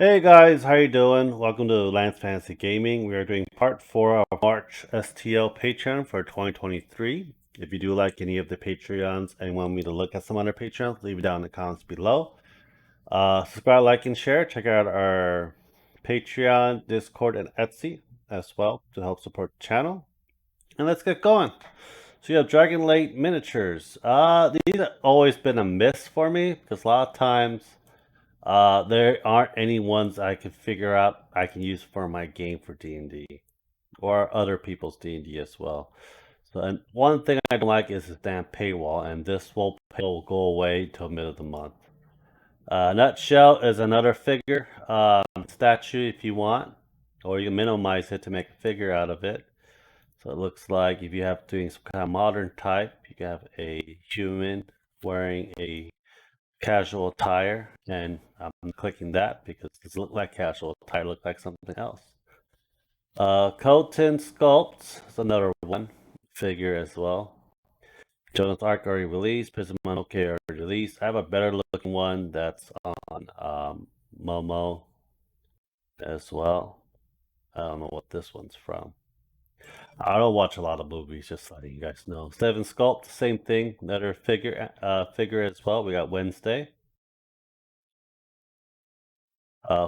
Hey guys, how you doing? Welcome to Lance Fantasy Gaming. We are doing part 4 of March STL Patreon for 2023. If you do like any of the Patreons and want me to look at some other Patreons, leave it down in the comments below. Subscribe, like, and share. Check out our Patreon, Discord, and Etsy as well to help support the channel. And let's get going. So you have Dragon Lake miniatures. These have always been a miss for me because a lot of times there aren't any ones I can figure out I can use for my game for D&D or other people's D&D as well. So, and one thing I don't like is this damn paywall, and this will go away till mid of the month. Nutshell is another figure statue if you want, or you can minimize it to make a figure out of it. So it looks like if you have doing some kind of modern type, you can have a human wearing a casual attire, and I'm clicking that because it doesn't look like casual attire, look like something else. Colton Sculpt is another one figure as well. Jonas Arc already released, Prism Monoke already released. I have a better looking one that's on Momo as well. I don't know what this one's from. I don't watch a lot of movies, just letting you guys know. Seven Sculpt, same thing, another figure as well. We got Wednesday.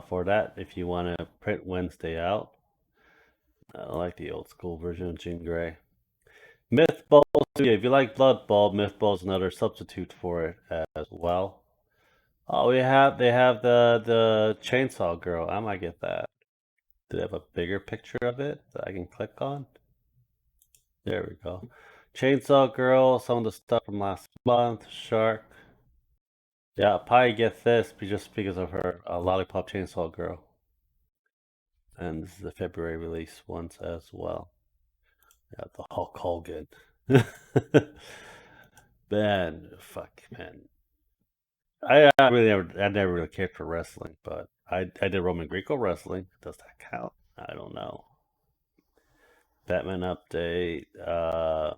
For that, if you want to print Wednesday out. I like the old school version of Jean Grey. Myth Ball, yeah, if you like Blood Bowl, Myth Ball is another substitute for it as well. Oh, they have the Chainsaw Girl. I might get that. Do they have a bigger picture of it that I can click on? There we go. Chainsaw Girl, some of the stuff from last month, Shark. Yeah, I'll probably get this just because of her Lollipop Chainsaw Girl. And this is the February release once as well. Yeah, the Hulk Hogan. Man, fuck, man. I never really cared for wrestling, but I did Roman Greco wrestling. Does that count? I don't know. Batman update.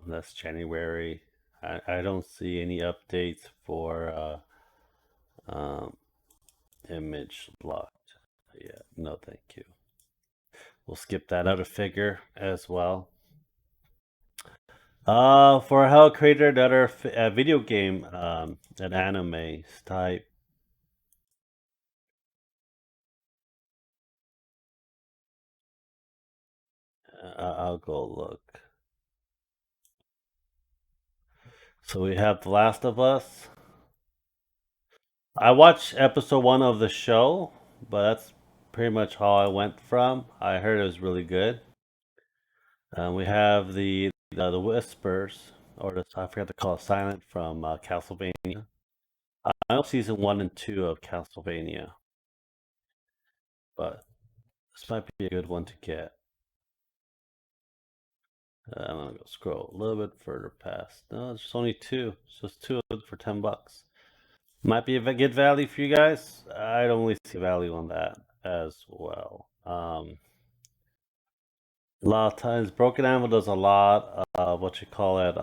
That's January. I don't see any updates for um, image locked. Yeah, no, thank you. We'll skip that other figure as well. For Hell Creator, another video game, an anime type. I'll go look. So we have The Last of Us. I watched episode 1 of the show, but that's pretty much how I went from. I heard it was really good. We have the Whispers, or I forgot to call it Silent from Castlevania. I know season 1 and 2 of Castlevania, but this might be a good one to get. I'm gonna go scroll a little bit further past. No, it's just only two. It's just two of them for $10. Might be a good value for you guys. I don't really see value on that as well. A lot of times, Broken Anvil does a lot of what you call it,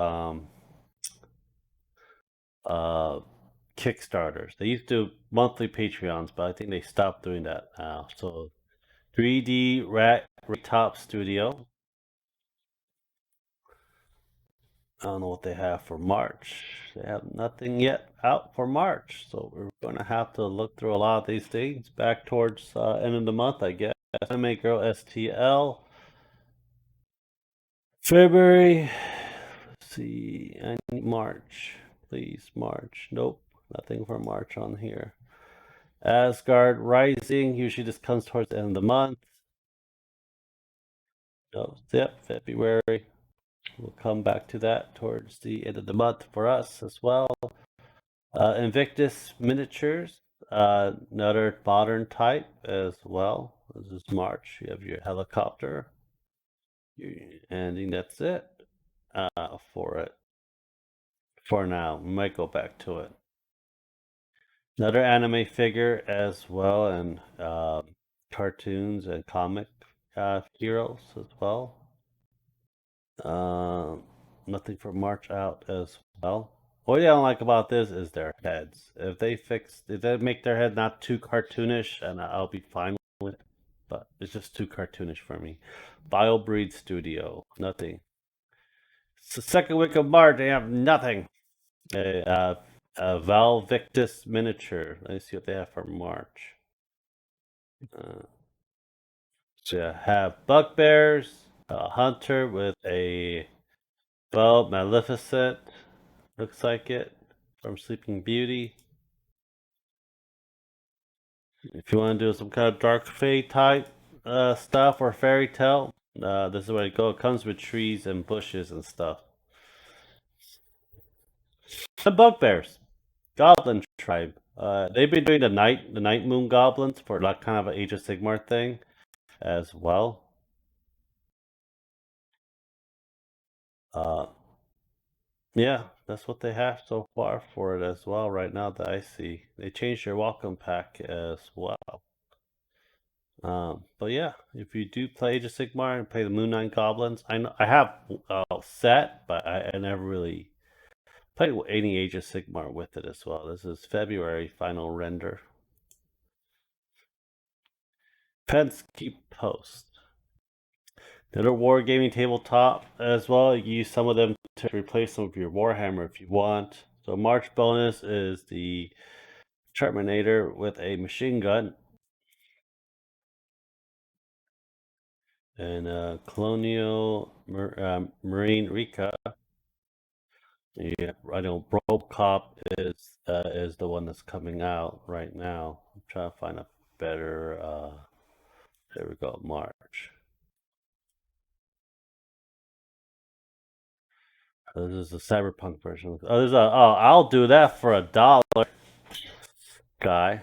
uh, Kickstarters. They used to do monthly Patreons, but I think they stopped doing that now. So 3D Rat Top Studio. I don't know what they have for March. They have nothing yet out for March, so we're going to have to look through a lot of these things back towards end of the month, I guess. Anime Girl STL. February. Let's see. I need March. Please, March. Nope. Nothing for March on here. Asgard Rising. Usually this comes towards the end of the month. No, yep, February. We'll come back to that towards the end of the month for us as well. Invictus Miniatures, another modern type as well. This is March. You have your helicopter, and that's it for it. For now, we might go back to it. Another anime figure as well, and cartoons and comic heroes as well. Nothing for March out as well. What I don't like about this is their heads. If they make their head not too cartoonish, and I'll be fine with it. But it's just too cartoonish for me. BioBreed Studio, nothing. It's the second week of March. They have nothing. A, a Valvictus miniature. Let's see what they have for March. Uh, so you have bugbears, a hunter with a bow, Maleficent. Looks like it from Sleeping Beauty. If you want to do some kind of dark fate type stuff or fairy tale, this is where it goes. It comes with trees and bushes and stuff. The bugbears, goblin tribe. They've been doing the night moon goblins for like kind of an Age of Sigmar thing as well. Uh, yeah, that's what they have so far for it as well. Right now that I see, they changed their welcome pack as well. But yeah, if you do play Age of Sigmar and play the Moon Knight Goblins, I know I have set, but I never really played any Age of Sigmar with it as well. This is February final render. Penskeep Post. Another wargaming tabletop as well. You use some of them to replace some of your Warhammer if you want. So March bonus is the Terminator with a machine gun. And Colonial Marine Rika. Yeah, I know RoboCop is the one that's coming out right now. I'm trying to find a better. There we go, March. This is the cyberpunk version. Oh, there's a. Oh, I'll do that for $1, guy.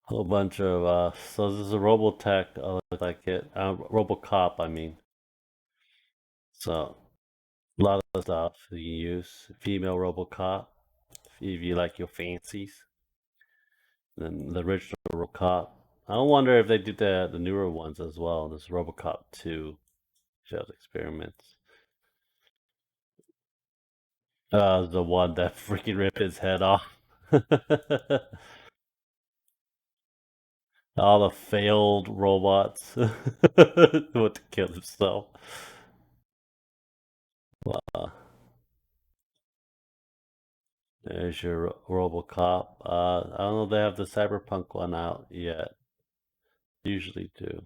Whole bunch of. So this is a Robotech. Look like it. RoboCop. I mean. So a lot of stuff you use. Female RoboCop. If you like your fancies. Then the original RoboCop. I wonder if they do the newer ones as well. This RoboCop 2 failed experiments. The one that freaking ripped his head off. All the failed robots want to kill himself. There's your RoboCop. I don't know if they have the Cyberpunk one out yet. Usually do.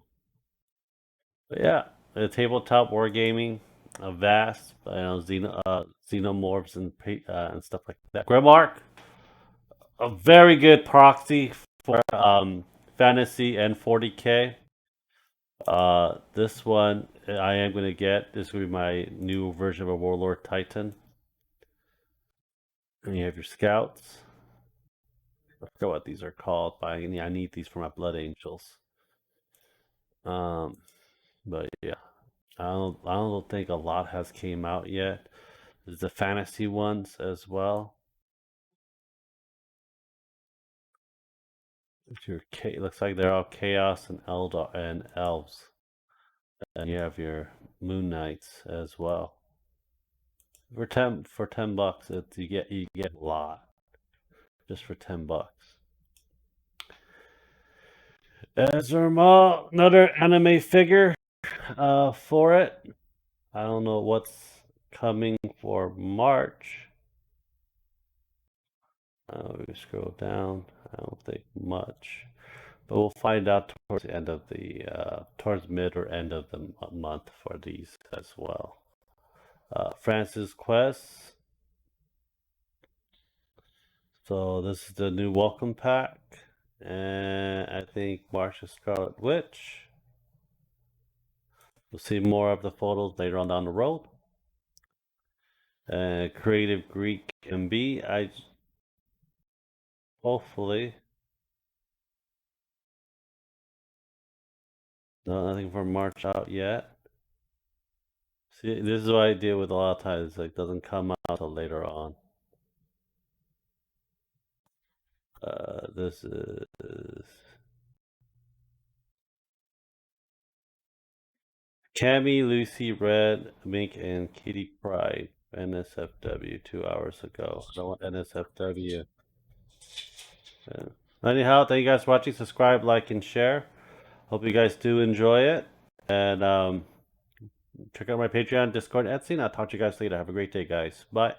But yeah, the tabletop wargaming, vast, xenomorphs and stuff like that. Grimmark, a very good proxy for fantasy and 40k. This one I am going to get. This will be my new version of a Warlord Titan. And you have your scouts. I forget what these are called, but I need these for my Blood Angels. But yeah, I don't think a lot has came out yet. There's the fantasy ones as well. It looks like they're all chaos and Eldar and elves. And you have your Moon Knights as well. For $10, you get a lot just for $10. Ezra, another anime figure for it. I don't know what's coming for March. We scroll down. I don't think much, but we'll find out towards the end of towards mid or end of the month for these as well. Francis Quest. So this is the new welcome pack, and I think Marcia Scarlet Witch. We'll see more of the photos later on down the road. Creative Greek MB. Hopefully. No, nothing from March out yet. See, this is what I deal with a lot of times. It's like doesn't come out until later on. This is Cammy, Lucy, Red, Mink, and Kitty Pride. NSFW 2 hours ago. I don't want NSFW. Anyhow, thank you guys for watching. Subscribe, like, and share. Hope you guys do enjoy it. And check out my Patreon, Discord, Etsy, and I'll talk to you guys later. Have a great day, guys. Bye.